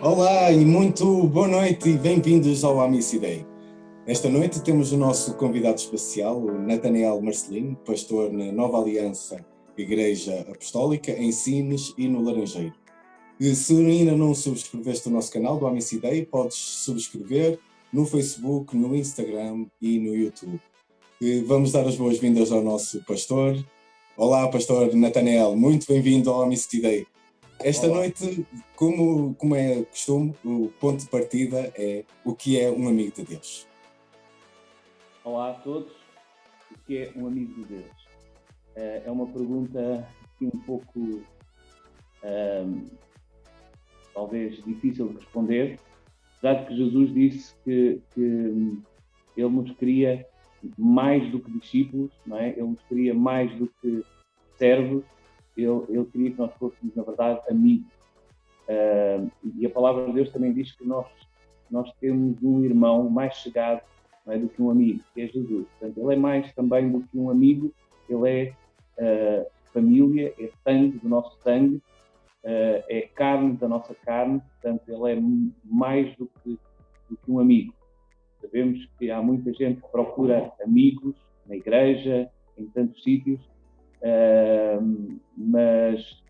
Olá e muito boa noite e bem-vindos ao Amici Day. Esta noite temos o nosso convidado especial, o Nathaniel Marcelino, pastor na Nova Aliança Igreja Apostólica, em Sines e no Laranjeiro. E se ainda não subscreveste o nosso canal do Amici Day, podes subscrever no Facebook, no Instagram e no YouTube. E vamos dar as boas-vindas ao nosso pastor. Olá, pastor Nathaniel, muito bem-vindo ao Amici Day. Esta Olá. noite, como é costume, o ponto de partida é o que é um amigo de Deus. Olá a todos. O que é um amigo de Deus? É uma pergunta um pouco, talvez, difícil de responder, já que Jesus disse que Ele nos queria mais do que discípulos, não é? Ele nos queria mais do que servos. Ele queria que nós fôssemos, na verdade, amigos. E a palavra de Deus também diz que nós temos um irmão mais chegado, não é, do que um amigo, que é Jesus. Portanto, ele é mais também do que um amigo, ele é família, é sangue do nosso sangue, é carne da nossa carne, portanto, ele é mais do que um amigo. Sabemos que há muita gente que procura amigos na igreja, em tantos sítios, mas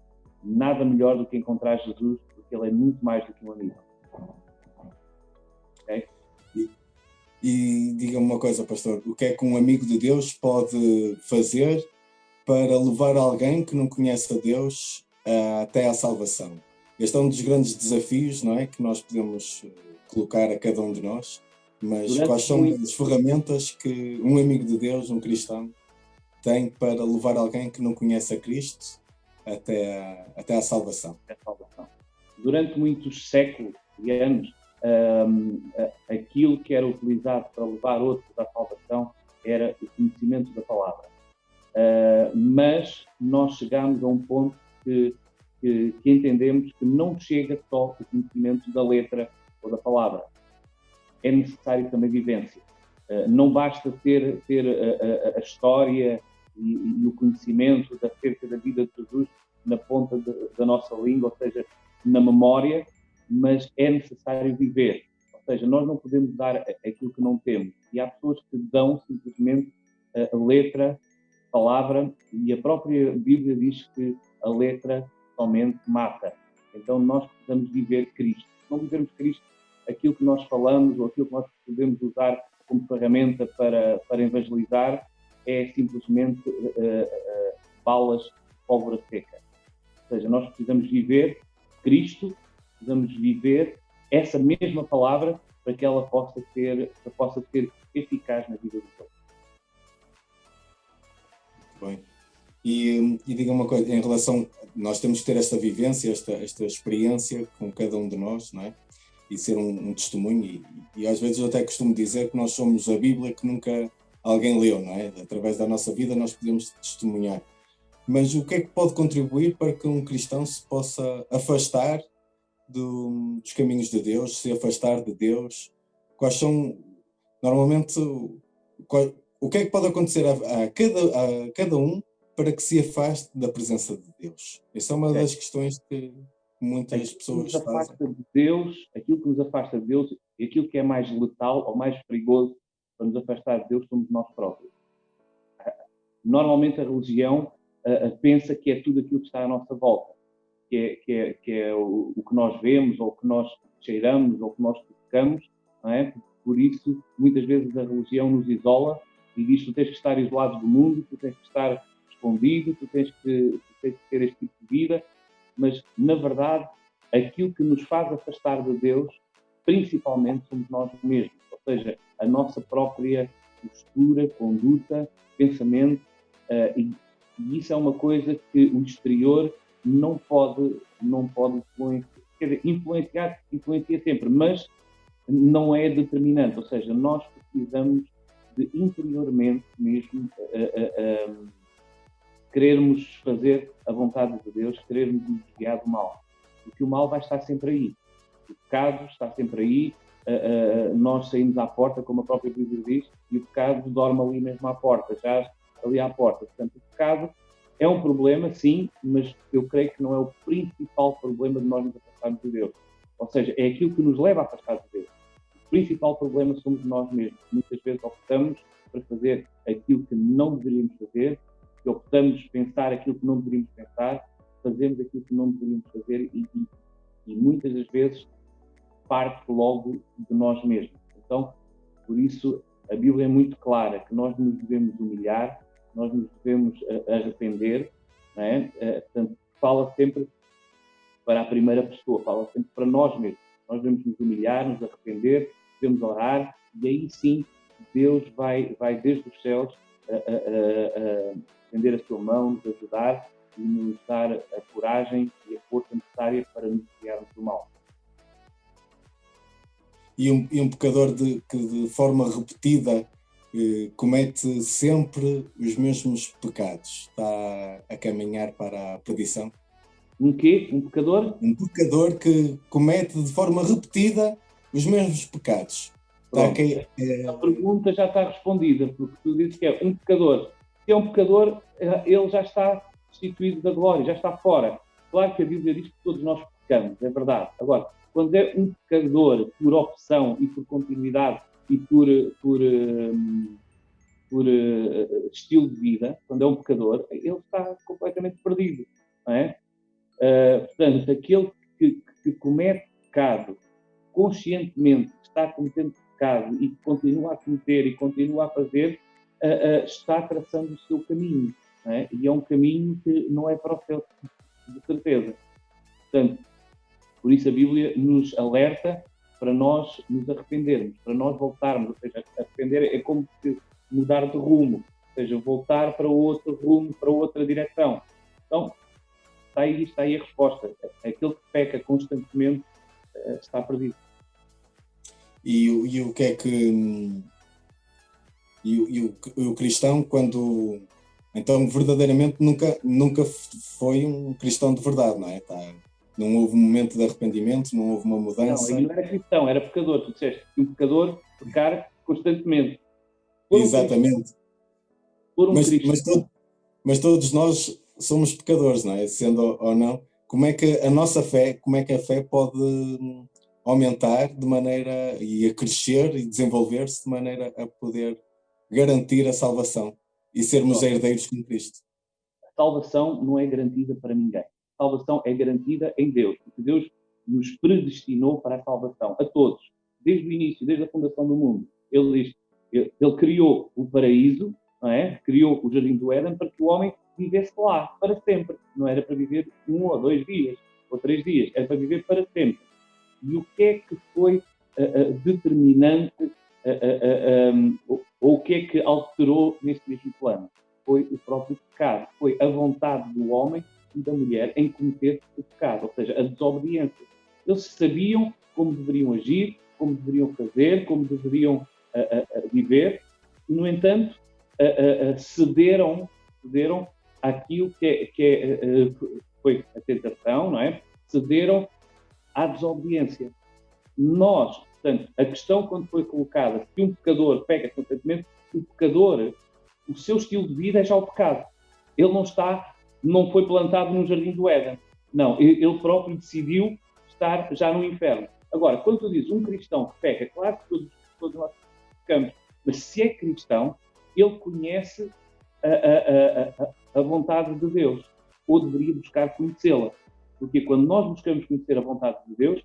nada melhor do que encontrar Jesus, porque ele é muito mais do que um amigo. Okay? E diga-me uma coisa, pastor, o que é que um amigo de Deus pode fazer para levar alguém que não conhece a Deus até à salvação? Este é um dos grandes desafios, não é, que nós podemos colocar a cada um de nós, mas quais são as ferramentas que um amigo de Deus, um cristão, tem para levar alguém que não conhece a Cristo até à salvação? Durante muitos séculos e anos, aquilo que era utilizado para levar outros à salvação era o conhecimento da palavra. Mas nós chegámos a um ponto que entendemos que não chega só o conhecimento da letra ou da palavra. É necessário também vivência. Não basta ter a história e o conhecimento acerca da vida de Jesus na ponta da nossa língua, ou seja, na memória, mas é necessário viver. Ou seja, nós não podemos dar aquilo que não temos. E há pessoas que dão simplesmente a letra, a palavra, e a própria Bíblia diz que a letra somente mata. Então nós precisamos viver Cristo. Se não vivermos Cristo, aquilo que nós falamos ou aquilo que nós podemos usar como ferramenta para evangelizar é simplesmente balas de pólvora seca. Ou seja, nós precisamos viver Cristo, precisamos viver essa mesma palavra para que ela possa ser eficaz na vida do povo. Bem. E diga uma coisa, em relação, nós temos que ter esta vivência, esta experiência com cada um de nós, não é? E ser um testemunho, e às vezes eu até costumo dizer que nós somos a Bíblia que nunca alguém leu, não é? Através da nossa vida nós podemos testemunhar. Mas o que é que pode contribuir para que um cristão se possa afastar dos caminhos de Deus, se afastar de Deus? Quais são, normalmente, o que é que pode acontecer a cada um para que se afaste da presença de Deus? Essa é uma das questões que muitas pessoas fazem. Aquilo que nos afasta de Deus e aquilo que é mais letal ou mais perigoso para nos afastar de Deus somos nós próprios. Normalmente a religião pensa que é tudo aquilo que está à nossa volta, que é o que nós vemos, ou o que nós cheiramos, ou o que nós tocamos, não é? Por isso, muitas vezes a religião nos isola e diz que tu tens que estar isolado do mundo, tu tens que estar escondido, tu tens que ter este tipo de vida, mas, na verdade, aquilo que nos faz afastar de Deus, principalmente, somos nós mesmos, ou seja, a nossa própria postura, conduta, pensamento, e isso é uma coisa que o exterior não pode influenciar, influencia sempre, mas não é determinante, ou seja, nós precisamos de interiormente mesmo querermos fazer a vontade de Deus, querermos nos desviar do mal, porque o mal vai estar sempre aí, o pecado está sempre aí, nós saímos à porta, como a própria Bíblia diz, e o pecado dorme ali mesmo à porta, já ali à porta. Portanto, o pecado é um problema, sim, mas eu creio que não é o principal problema de nós nos afastarmos de Deus. Ou seja, é aquilo que nos leva a afastar de Deus. O principal problema somos nós mesmos. Muitas vezes optamos para fazer aquilo que não deveríamos fazer, e optamos pensar aquilo que não deveríamos pensar, fazemos aquilo que não deveríamos fazer e muitas das vezes parte logo de nós mesmos. Então, por isso, a Bíblia é muito clara que nós nos devemos humilhar, nós nos devemos arrepender, não é? Portanto, fala sempre para a primeira pessoa, fala sempre para nós mesmos. Nós devemos nos humilhar, nos arrepender, devemos orar, e aí sim Deus vai desde os céus estender a sua mão, nos ajudar e nos dar a coragem e a força necessária para nos guiarmos do mal. E um pecador que de forma repetida comete sempre os mesmos pecados, está a caminhar para a perdição? Um quê? Um pecador? Um pecador que comete de forma repetida os mesmos pecados. A pergunta já está respondida, porque tu dizes que é um pecador. Se é um pecador, ele já está destituído da glória, já está fora. Claro que a Bíblia diz que todos nós pecamos, é verdade. Agora, quando é um pecador por opção e por continuidade e por estilo de vida, quando é um pecador, ele está completamente perdido, não é? Portanto, aquele que comete pecado conscientemente, está cometendo pecado e continua a cometer e continua a fazer, está traçando o seu caminho, não é? E é um caminho que não é para o céu, de certeza. Portanto, por isso a Bíblia nos alerta para nós nos arrependermos, para nós voltarmos, ou seja, arrepender é como que mudar de rumo, ou seja, voltar para outro rumo, para outra direção. Então, está aí a resposta. Aquele que peca constantemente está perdido. E o que é que... E o cristão, quando... Então, verdadeiramente, nunca foi um cristão de verdade, não é? Não houve um momento de arrependimento, não houve uma mudança. Não, ele não era cristão, era pecador. Tu disseste que um pecador pecar constantemente. Exatamente. Mas todos nós somos pecadores, não é? Sendo ou não. Como é que a fé pode aumentar de maneira e a crescer e desenvolver-se de maneira a poder garantir a salvação e sermos herdeiros com Cristo? A salvação não é garantida para ninguém. A salvação é garantida em Deus, porque Deus nos predestinou para a salvação, a todos, desde o início, desde a fundação do mundo. Ele criou o paraíso, não é? Criou o jardim do Éden para que o homem vivesse lá para sempre. Não era para viver 1 ou 2 dias ou 3 dias, era para viver para sempre. E o que é que foi determinante ou o que é que alterou neste mesmo plano? Foi o próprio pecado, foi a vontade do homem e da mulher em cometer o pecado, ou seja, a desobediência. Eles sabiam como deveriam agir, como deveriam fazer, como deveriam viver, e, no entanto, cederam àquilo que foi a tentação, não é? Cederam à desobediência. Nós, portanto, a questão quando foi colocada, se um pecador peca constantemente, o pecador, o seu estilo de vida é já o pecado. Ele não foi plantado no jardim do Éden. Não, ele próprio decidiu estar já no inferno. Agora, quando tu dizes um cristão que peca, claro que todos nós pecamos, mas se é cristão, ele conhece a vontade de Deus, ou deveria buscar conhecê-la. Porque quando nós buscamos conhecer a vontade de Deus,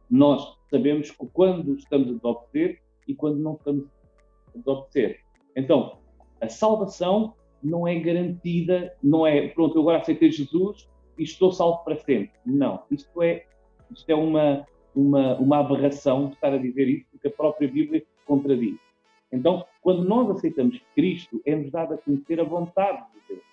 nós sabemos que quando estamos a desobedecer e quando não estamos a desobedecer. Então, a salvação não é garantida, não é, pronto, eu agora aceitei Jesus e estou salvo para sempre. Não, isto é uma aberração de estar a dizer isso, porque a própria Bíblia contradiz. Então, quando nós aceitamos Cristo, é-nos dado a conhecer a vontade de Deus.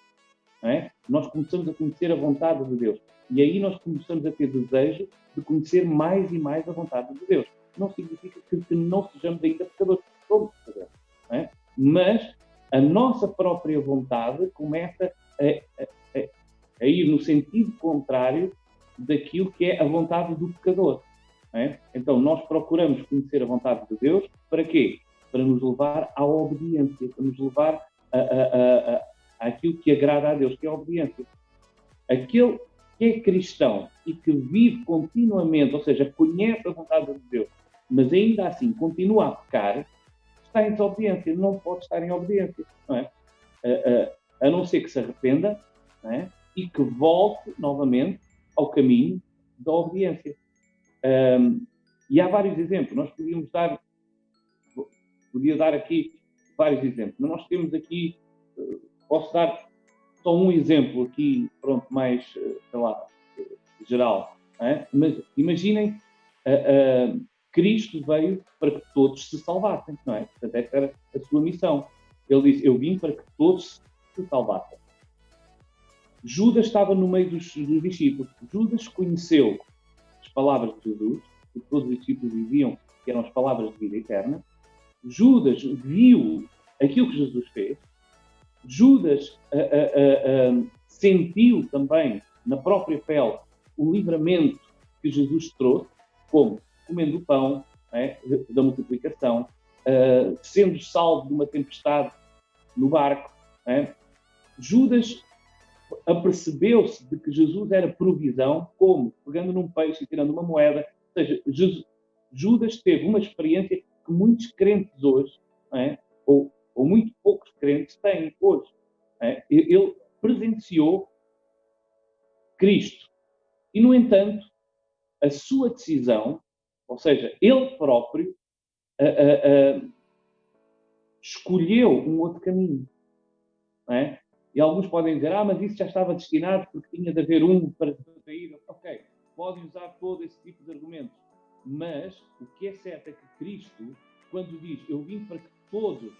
Não é? Nós começamos a conhecer a vontade de Deus. E aí nós começamos a ter desejo de conhecer mais e mais a vontade de Deus. Não significa que não sejamos ainda pecadores, somos pecadores. Não é? Mas a nossa própria vontade começa a ir no sentido contrário daquilo que é a vontade do pecador. Não é? Então, nós procuramos conhecer a vontade de Deus para quê? Para nos levar à obediência, para nos levar àquilo que agrada a Deus, que é a obediência. Aquele que é cristão e que vive continuamente, ou seja, conhece a vontade de Deus, mas ainda assim continua a pecar, está em desobediência, não pode estar em obediência, não é? A não ser que se arrependa, não é? E que volte novamente ao caminho da obediência. E há vários exemplos, nós podia dar aqui vários exemplos, mas nós temos aqui, posso dar só um exemplo aqui, pronto, mais, sei lá, geral, não é? Mas imaginem, Cristo veio para que todos se salvassem, não é? Portanto, essa era a sua missão. Ele disse, eu vim para que todos se salvassem. Judas estava no meio dos discípulos. Judas conheceu as palavras de Jesus, que todos os discípulos diziam que eram as palavras de vida eterna. Judas viu aquilo que Jesus fez. Judas sentiu também na própria pele o livramento que Jesus trouxe, como comendo o pão, né, da multiplicação, sendo salvo de uma tempestade no barco. Né. Judas apercebeu-se de que Jesus era provisão, como pegando num peixe e tirando uma moeda. Ou seja, Judas teve uma experiência que muitos crentes hoje, né, ou muito poucos crentes têm hoje. Né. Ele presenciou Cristo. E, no entanto, a sua decisão, ou seja, ele próprio, escolheu um outro caminho. Não é? E alguns podem dizer, mas isso já estava destinado porque tinha de haver um para sair. Ok, podem usar todo esse tipo de argumentos. Mas o que é certo é que Cristo, quando diz, eu vim para que todos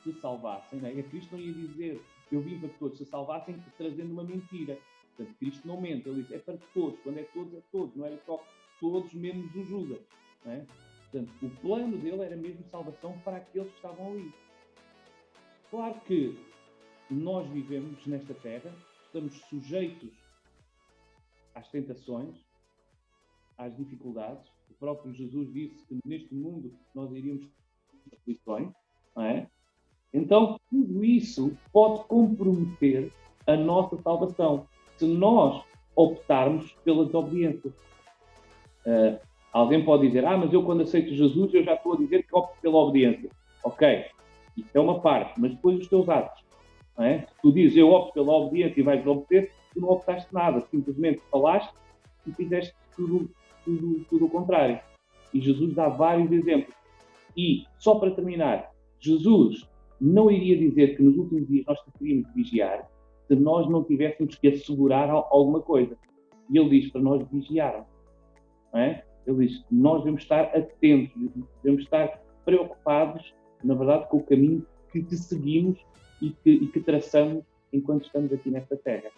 se salvassem, não é? Cristo não ia dizer, eu vim para que todos se salvassem, trazendo uma mentira. Portanto, Cristo não mente, ele diz, é para todos. Quando é todos, não era só todos menos o Judas. Não é? Portanto, o plano dele era mesmo salvação para aqueles que estavam ali. Claro que nós vivemos nesta terra, estamos sujeitos às tentações, às dificuldades. O próprio Jesus disse que neste mundo nós iríamos ter aflições, não é? Então, tudo isso pode comprometer a nossa salvação, se nós optarmos pela desobediência. Alguém pode dizer, mas eu quando aceito Jesus, eu já estou a dizer que opto pela obediência. Ok, isso é uma parte, mas depois os teus atos. Não é? Tu dizes, eu opto pela obediência e vais obedecer, tu não optaste nada, simplesmente falaste e fizeste tudo o contrário. E Jesus dá vários exemplos. E, só para terminar, Jesus não iria dizer que nos últimos dias nós teríamos de vigiar se nós não tivéssemos que assegurar alguma coisa. E ele diz para nós vigiarmos. Não é? Ele diz que nós devemos estar atentos, devemos estar preocupados, na verdade, com o caminho que seguimos e que traçamos enquanto estamos aqui nesta terra.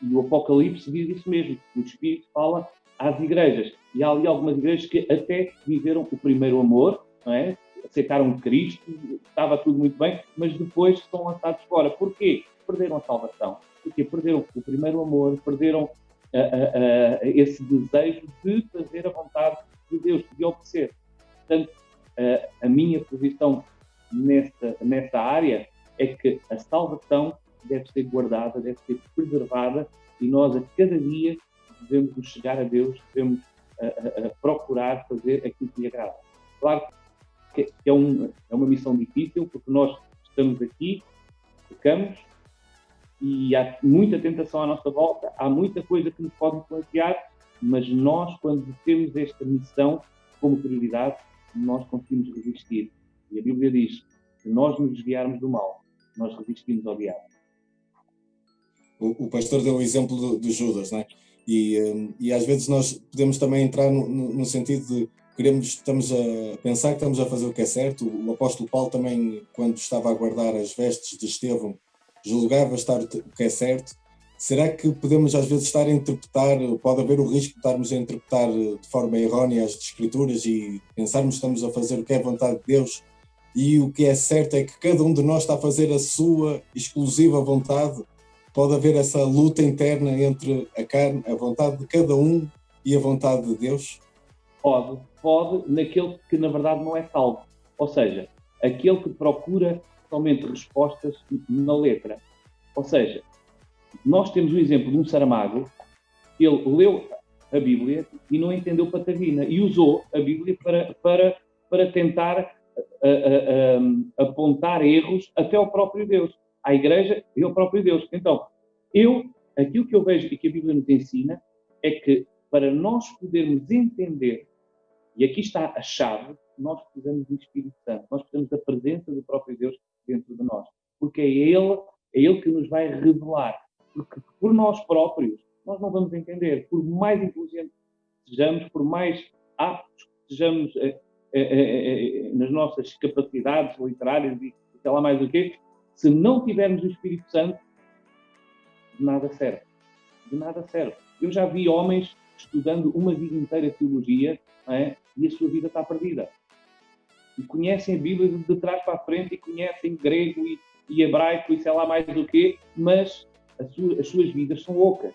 E o Apocalipse diz isso mesmo. O Espírito fala às igrejas. E há ali algumas igrejas que até viveram o primeiro amor, não é? Aceitaram Cristo, estava tudo muito bem, mas depois são lançados fora. Porquê? Perderam a salvação. Porque perderam o primeiro amor, perderam esse desejo de fazer a vontade de Deus, de obedecer. Portanto, a minha posição nessa área é que a salvação deve ser guardada, deve ser preservada e nós a cada dia devemos nos chegar a Deus, devemos procurar fazer aquilo que lhe agrada. Claro que é uma missão difícil, porque nós estamos aqui, pecamos, e há muita tentação à nossa volta, há muita coisa que nos pode influenciar, mas nós, quando temos esta missão como prioridade, nós conseguimos resistir. E a Bíblia diz, se nós nos desviarmos do mal, nós resistimos ao diabo. O pastor deu o exemplo do Judas, não é? E às vezes nós podemos também entrar no sentido de estamos a pensar que estamos a fazer o que é certo. O apóstolo Paulo também, quando estava a guardar as vestes de Estevão, julgava estar o que é certo. Será que podemos às vezes estar a interpretar, pode haver o risco de estarmos a interpretar de forma errónea as Escrituras e pensarmos que estamos a fazer o que é a vontade de Deus, e o que é certo é que cada um de nós está a fazer a sua exclusiva vontade? Pode haver essa luta interna entre a carne, a vontade de cada um e a vontade de Deus? Pode naquele que na verdade não é salvo. Ou seja, aquele que procura somente respostas na letra. Ou seja, nós temos o exemplo de um Saramago ele leu a Bíblia e não entendeu patavina e usou a Bíblia para tentar apontar erros até ao próprio Deus, à Igreja e ao próprio Deus. Então, aquilo que eu vejo e que a Bíblia nos ensina é que para nós podermos entender, e aqui está a chave, nós precisamos do Espírito Santo, nós precisamos da presença do próprio Deus dentro de nós, porque é Ele que nos vai revelar, porque por nós próprios nós não vamos entender, por mais inteligentes sejamos, por mais aptos sejamos nas nossas capacidades literárias e sei lá mais o quê, se não tivermos o Espírito Santo, de nada serve. De nada serve. Eu já vi homens estudando uma vida inteira de teologia, não é? E a sua vida está perdida. E conhecem a Bíblia de trás para a frente e conhecem grego e hebraico e sei lá mais o quê, mas as suas vidas são ocas.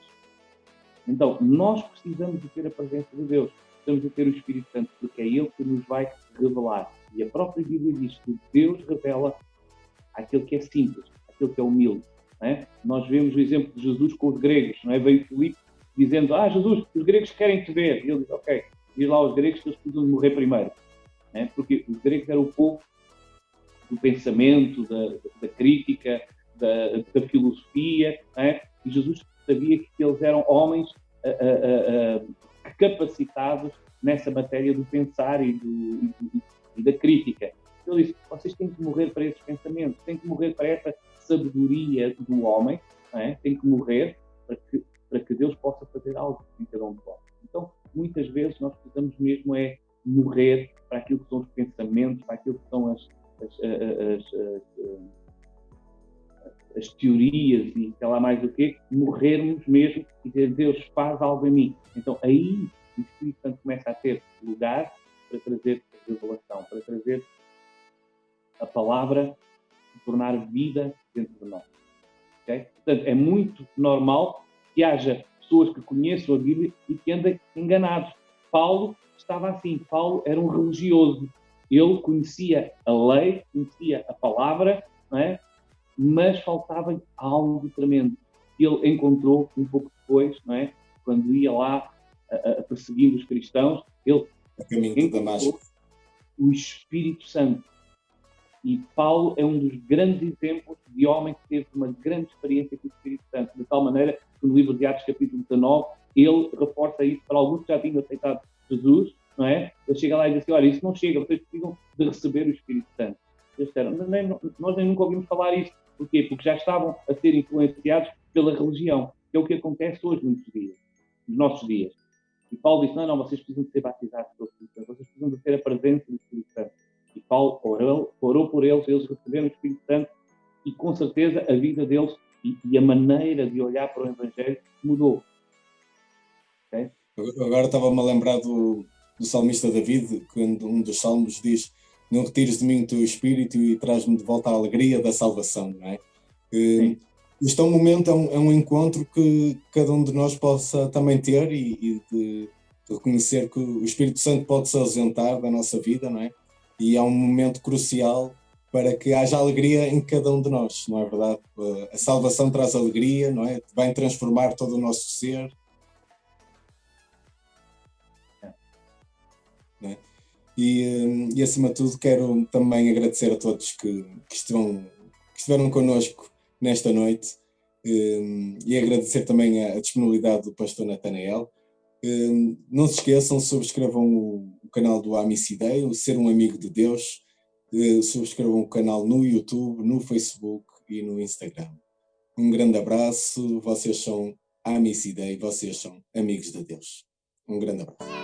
Então, nós precisamos de ter a presença de Deus, precisamos de ter o Espírito Santo, porque é Ele que nos vai revelar. E a própria Bíblia diz que Deus revela aquilo que é simples, aquilo que é humilde. Não é? Nós vemos o exemplo de Jesus com os gregos, não é? Veio Filipe dizendo, Jesus, os gregos querem te ver. E ele diz, ok, diz lá aos gregos que eles precisam de morrer primeiro. Não é? Porque os gregos eram o povo do pensamento, da crítica, da filosofia, não é? E Jesus sabia que eles eram homens capacitados nessa matéria do pensar e da crítica. Ele disse, vocês têm que morrer para esses pensamentos, têm que morrer para essa sabedoria do homem, não é? Têm que morrer para que Deus possa fazer algo em cada um de vós. Então, muitas vezes nós precisamos mesmo morrer para aquilo que são os pensamentos, para aquilo que são as teorias e sei lá mais o quê, morrermos mesmo e dizer, Deus faz algo em mim. Então aí o Espírito Santo começa a ter lugar para trazer a revelação, para trazer a palavra e tornar vida dentro de nós. Okay? Portanto, é muito normal que haja pessoas que conheçam a Bíblia e que andem enganados. Paulo estava assim, Paulo era um religioso. Ele conhecia a lei, conhecia a palavra, não é? Mas faltava algo tremendo. Ele encontrou um pouco depois, não é? Quando ia lá a perseguir os cristãos, ele encontrou o Espírito Santo. E Paulo é um dos grandes exemplos de homem que teve uma grande experiência com o Espírito Santo, de tal maneira que no livro de Atos, capítulo 19, ele reforça isso para alguns que já tinham aceitado Jesus, não é? Ele chega lá e diz assim, olha, isso não chega, vocês precisam de receber o Espírito Santo. Eles disseram, nós nem nunca ouvimos falar isso. Porquê? Porque já estavam a ser influenciados pela religião, que é o que acontece hoje nos nossos dias. E Paulo disse, não, vocês precisam de ser batizados pelo Espírito Santo, vocês precisam de ter a presença do Espírito Santo. E Paulo orou por eles receberam o Espírito Santo e com certeza a vida deles e a maneira de olhar para o Evangelho mudou. Okay? Agora estava-me a lembrar do salmista David, quando um dos salmos diz, não retires de mim o teu Espírito e traz-me de volta a alegria da salvação, não é? Isto é um momento, é um encontro que cada um de nós possa também ter e de reconhecer que o Espírito Santo pode se ausentar da nossa vida, não é? E é um momento crucial para que haja alegria em cada um de nós, não é verdade? A salvação traz alegria, não é? Vai transformar todo o nosso ser. Não é? E acima de tudo quero também agradecer a todos que estiveram connosco nesta noite e agradecer também a disponibilidade do pastor Natanael. Não se esqueçam, subscrevam o canal do Amicidei, o Ser um Amigo de Deus, subscrevam o canal no YouTube, no Facebook e no Instagram. Um grande abraço, vocês são Amicidei, vocês são amigos de Deus. Um grande abraço.